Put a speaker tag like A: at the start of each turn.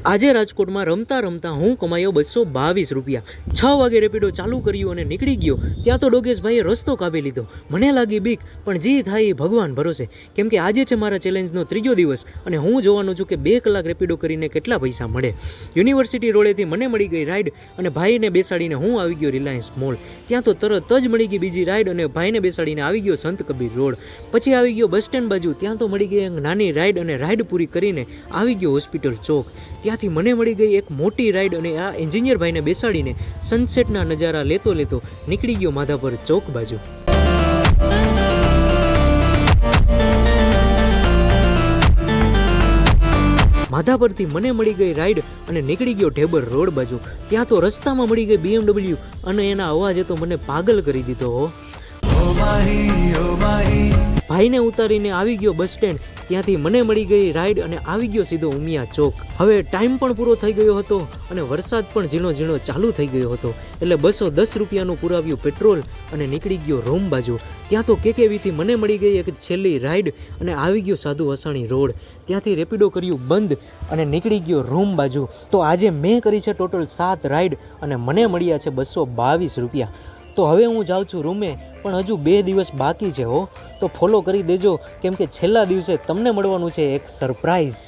A: આજે રાજકોટમાં રમતા રમતા હું કમાયો 222 રૂપિયા. 6 વાગે રેપિડો ચાલુ કર્યું અને નીકળી ગયો. ત્યાં તો ડોગેશભાઈએ રસ્તો કાપી લીધો. મને લાગી બીક, પણ જે થાય એ ભગવાન ભરોસે. કેમ કે આજે છે મારા ચેલેન્જનો 3જો દિવસ અને હું જોવાનું છું કે 2 કલાક રેપિડો કરીને કેટલા પૈસા મળે. યુનિવર્સિટી રોડેથી મને મળી ગઈ રાઈડ અને ભાઈને બેસાડીને હું આવી ગયો રિલાયન્સ મોલ. ત્યાં તો તરત જ મળી ગઈ બીજી રાઈડ અને ભાઈને બેસાડીને આવી ગયો સંત કબીર રોડ. પછી આવી ગયો બસ સ્ટેન્ડ બાજુ. ત્યાં તો મળી ગઈ એક નાની રાઈડ અને રાઈડ પૂરી કરીને આવી ગયો હોસ્પિટલ ચોક. ત્યાંથી મને મળી ગઈ એક મોટી રાઈડ અને આ એન્જિનિયર ભાઈને બેસાડીને સનસેટના નજારા લેતો નીકળી ગયો માધાપર ચોક બાજુ. માધાપરથી મને મળી ગઈ રાઈડ અને નીકળી ગયો ઢેબર રોડ બાજુ. ત્યાં તો રસ્તામાં મળી ગઈ BMW અને એના અવાજે તો મને પાગલ કરી દીધો. ભાઈને ઉતારીને આવી ગયો બસ સ્ટેન્ડ. ત્યાંથી મને મળી ગઈ રાઈડ અને આવી ગયો સીધો ઉમિયા ચોક. હવે ટાઈમ પણ પૂરો થઈ ગયો હતો અને વરસાદ પણ ઝીણો ઝીણો ચાલુ થઈ ગયો હતો એટલે 210 રૂપિયાનું પુરાવ્યું પેટ્રોલ અને નીકળી ગયો રોમ બાજુ. ત્યાં તો KKVથી મને મળી ગઈ એક છેલ્લી રાઈડ અને આવી ગયો સાધુ વસાણી રોડ. ત્યાંથી રેપિડો કર્યું બંધ અને નીકળી ગયો રોમ બાજુ. તો આજે મેં કરી છે ટોટલ 7 રાઈડ અને મને મળ્યા છે 222 રૂપિયા. તો હવે હું જાઉં છું રૂમે, પણ હજુ 2 દિવસ બાકી છે હો. તો ફોલો કરી દેજો, કેમ કે છેલ્લા દિવસે તમને મળવાનું છે એક સરપ્રાઈઝ.